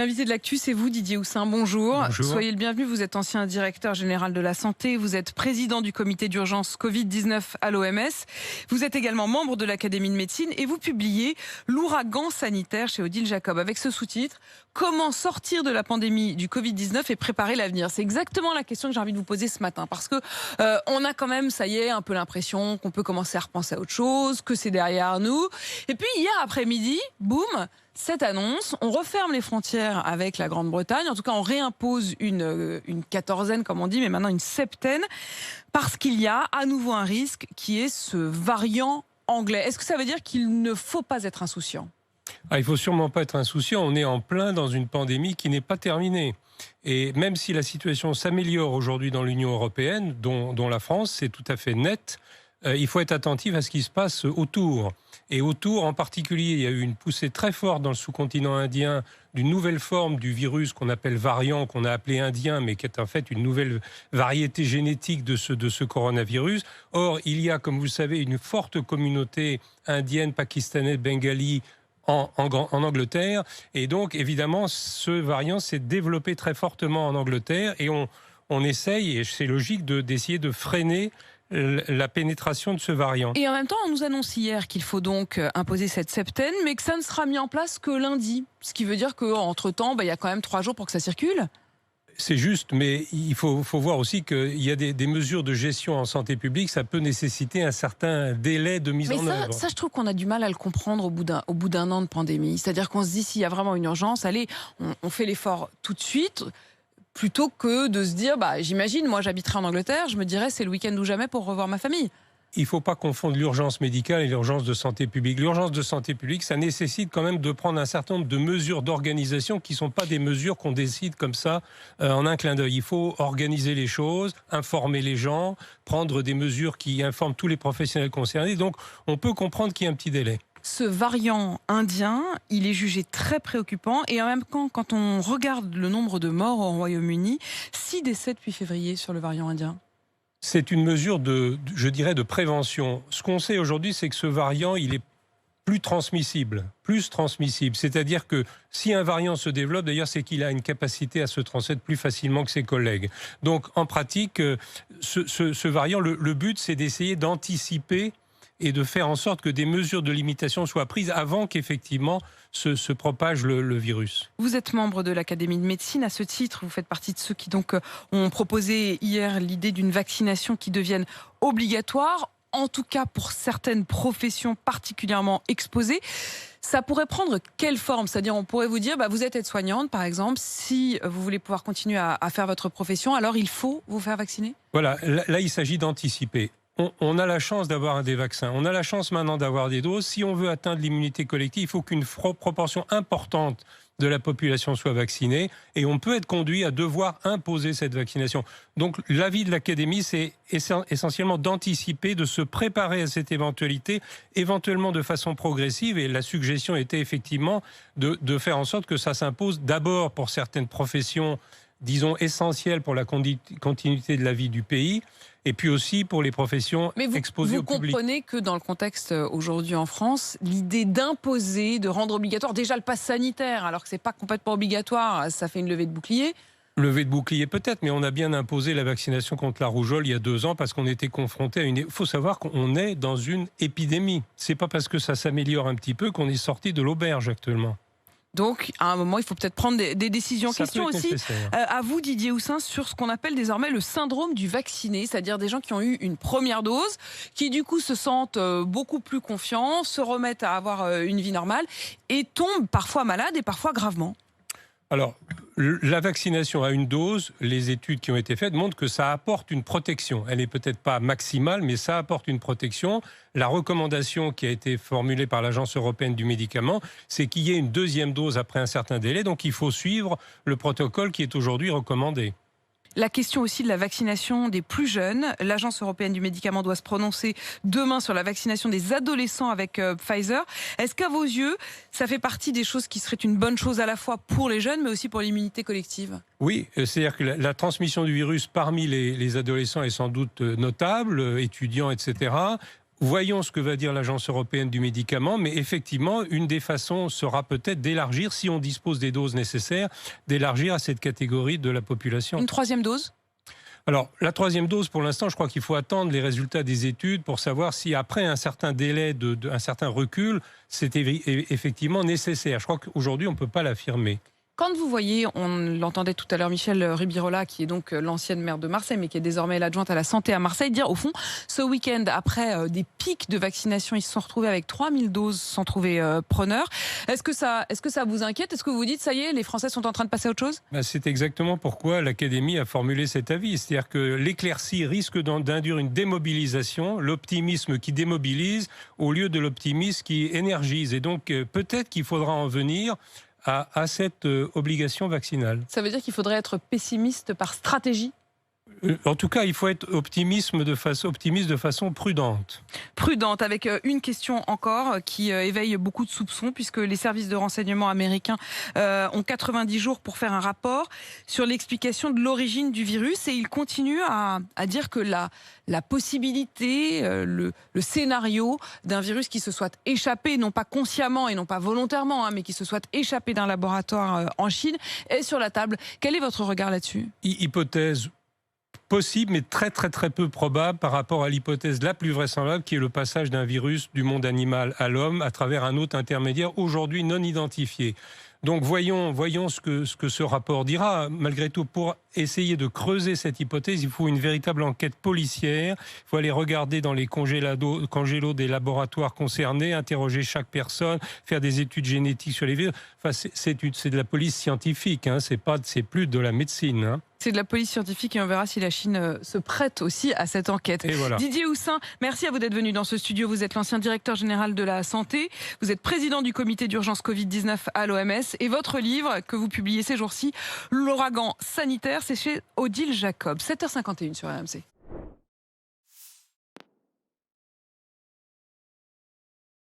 L'invité de l'actu, c'est vous, Didier Houssin. Bonjour. Bonjour. Soyez le bienvenu. Vous êtes ancien directeur général de la santé. Vous êtes président du comité d'urgence Covid-19 à l'OMS. Vous êtes également membre de l'Académie de médecine et vous publiez L'ouragan sanitaire chez Odile Jacob avec ce sous-titre « Comment sortir de la pandémie du Covid-19 et préparer l'avenir ?» C'est exactement la question que j'ai envie de vous poser ce matin parce que on a quand même, ça y est, un peu l'impression qu'on peut commencer à repenser à autre chose, que c'est derrière nous. Et puis hier après-midi, boum, cette annonce, on referme les frontières avec la Grande-Bretagne. En tout cas, on réimpose une quatorzaine, comme on dit, mais maintenant une septaine, parce qu'il y a à nouveau un risque qui est ce variant anglais. Est-ce que ça veut dire qu'il ne faut pas être insouciant ? Il ne faut sûrement pas être insouciant. On est en plein dans une pandémie qui n'est pas terminée. Et même si la situation s'améliore aujourd'hui dans l'Union européenne, dont la France, c'est tout à fait net, il faut être attentif à ce qui se passe autour. Et autour, en particulier, il y a eu une poussée très forte dans le sous-continent indien d'une nouvelle forme du virus qu'on appelle variant, qu'on a appelé indien, mais qui est en fait une nouvelle variété génétique de ce coronavirus. Or, il y a, comme vous le savez, une forte communauté indienne, pakistanaise, bengali en Angleterre. Et donc, évidemment, ce variant s'est développé très fortement en Angleterre. Et on essaye, et c'est logique, d'essayer de freiner la pénétration de ce variant. Et en même temps, on nous annonce hier qu'il faut donc imposer cette septaine, mais que ça ne sera mis en place que lundi. Ce qui veut dire qu'entre-temps, il y a quand même 3 jours pour que ça circule. C'est juste, mais il faut voir aussi qu'il y a des mesures de gestion en santé publique, ça peut nécessiter un certain délai de mise en œuvre. Ça, je trouve qu'on a du mal à le comprendre au bout d'un an de pandémie. C'est-à-dire qu'on se dit, s'il y a vraiment une urgence, allez, on fait l'effort tout de suite, plutôt que de se dire, j'imagine, moi j'habiterai en Angleterre, je me dirais c'est le week-end ou jamais pour revoir ma famille. Il ne faut pas confondre l'urgence médicale et l'urgence de santé publique. L'urgence de santé publique, ça nécessite quand même de prendre un certain nombre de mesures d'organisation qui ne sont pas des mesures qu'on décide comme ça en un clin d'œil. Il faut organiser les choses, informer les gens, prendre des mesures qui informent tous les professionnels concernés. Donc on peut comprendre qu'il y a un petit délai. Ce variant indien, il est jugé très préoccupant et en même temps, quand on regarde le nombre de morts au Royaume-Uni, 6 décès depuis février sur le variant indien. C'est une mesure de prévention. Ce qu'on sait aujourd'hui, c'est que ce variant, il est plus transmissible. C'est-à-dire que si un variant se développe, d'ailleurs, c'est qu'il a une capacité à se transmettre plus facilement que ses collègues. Donc, en pratique, ce variant, le but, c'est d'essayer d'anticiper et de faire en sorte que des mesures de limitation soient prises avant qu'effectivement se propage le virus. Vous êtes membre de l'Académie de médecine. À ce titre, vous faites partie de ceux qui donc ont proposé hier l'idée d'une vaccination qui devienne obligatoire, en tout cas pour certaines professions particulièrement exposées. Ça pourrait prendre quelle forme ? C'est-à-dire, on pourrait vous dire, vous êtes aide-soignante, par exemple, si vous voulez pouvoir continuer à faire votre profession, alors il faut vous faire vacciner ? Voilà, là il s'agit d'anticiper. On a la chance d'avoir des vaccins. On a la chance maintenant d'avoir des doses. Si on veut atteindre l'immunité collective, il faut qu'une proportion importante de la population soit vaccinée. Et on peut être conduit à devoir imposer cette vaccination. Donc l'avis de l'Académie, c'est essentiellement d'anticiper, de se préparer à cette éventualité, éventuellement de façon progressive. Et la suggestion était effectivement de faire en sorte que ça s'impose d'abord pour certaines professions, disons, essentielles pour la continuité de la vie du pays, et puis aussi pour les professions exposées au public. Vous comprenez que dans le contexte aujourd'hui en France, l'idée d'imposer, de rendre obligatoire déjà le pass sanitaire, alors que c'est pas complètement obligatoire, ça fait une levée de bouclier. Levée de bouclier peut-être, mais on a bien imposé la vaccination contre la rougeole il y a 2 ans parce qu'on était confronté à une... Il faut savoir qu'on est dans une épidémie. C'est pas parce que ça s'améliore un petit peu qu'on est sorti de l'auberge actuellement. Donc, à un moment, il faut peut-être prendre des décisions. Ça Question aussi à vous, Didier Houssin, sur ce qu'on appelle désormais le syndrome du vacciné, c'est-à-dire des gens qui ont eu une première dose, qui du coup se sentent beaucoup plus confiants, se remettent à avoir une vie normale et tombent parfois malades et parfois gravement. Alors, la vaccination à une dose, les études qui ont été faites montrent que ça apporte une protection. Elle n'est peut-être pas maximale, mais ça apporte une protection. La recommandation qui a été formulée par l'Agence européenne du médicament, c'est qu'il y ait une 2e dose après un certain délai. Donc, il faut suivre le protocole qui est aujourd'hui recommandé. La question aussi de la vaccination des plus jeunes. L'Agence européenne du médicament doit se prononcer demain sur la vaccination des adolescents avec Pfizer. Est-ce qu'à vos yeux, ça fait partie des choses qui seraient une bonne chose à la fois pour les jeunes, mais aussi pour l'immunité collective ? Oui, c'est-à-dire que la transmission du virus parmi les adolescents est sans doute notable, étudiants, etc. Voyons ce que va dire l'Agence européenne du médicament, mais effectivement, une des façons sera peut-être d'élargir, si on dispose des doses nécessaires, d'élargir à cette catégorie de la population. Une troisième dose ? Alors, la troisième dose, pour l'instant, je crois qu'il faut attendre les résultats des études pour savoir si, après un certain délai, un certain recul, c'est effectivement nécessaire. Je crois qu'aujourd'hui, on ne peut pas l'affirmer. Quand vous voyez, on l'entendait tout à l'heure, Michel Ribirola, qui est donc l'ancienne maire de Marseille, mais qui est désormais l'adjointe à la santé à Marseille, dire au fond, ce week-end, après des pics de vaccination, ils se sont retrouvés avec 3000 doses sans trouver preneur. Est-ce que ça vous inquiète ? Est-ce que vous vous dites, ça y est, les Français sont en train de passer à autre chose ? C'est exactement pourquoi l'Académie a formulé cet avis. C'est-à-dire que l'éclaircie risque d'induire une démobilisation, l'optimisme qui démobilise au lieu de l'optimisme qui énergise. Et donc, peut-être qu'il faudra en venir à cette obligation vaccinale. Ça veut dire qu'il faudrait être pessimiste par stratégie ? En tout cas, il faut être optimiste de façon prudente. Prudente, avec une question encore qui éveille beaucoup de soupçons, puisque les services de renseignement américains ont 90 jours pour faire un rapport sur l'explication de l'origine du virus, et ils continuent à dire que la possibilité, le scénario d'un virus qui se soit échappé, non pas consciemment et non pas volontairement, mais qui se soit échappé d'un laboratoire en Chine, est sur la table. Quel est votre regard là-dessus ? Hypothèse possible, mais très très très peu probable par rapport à l'hypothèse la plus vraisemblable, qui est le passage d'un virus du monde animal à l'homme à travers un autre intermédiaire, aujourd'hui non identifié. Donc voyons ce que ce rapport dira. Malgré tout, pour essayer de creuser cette hypothèse, il faut une véritable enquête policière. Il faut aller regarder dans les congélos des laboratoires concernés, interroger chaque personne, faire des études génétiques sur les virus. Enfin, c'est de la police scientifique, hein. C'est plus de la médecine, hein. C'est de la police scientifique et on verra si la Chine se prête aussi à cette enquête. Et voilà. Didier Houssin, merci à vous d'être venu dans ce studio. Vous êtes l'ancien directeur général de la santé. Vous êtes président du comité d'urgence Covid-19 à l'OMS. Et votre livre que vous publiez ces jours-ci, L'ouragan sanitaire, c'est chez Odile Jacob. 7h51 sur RMC.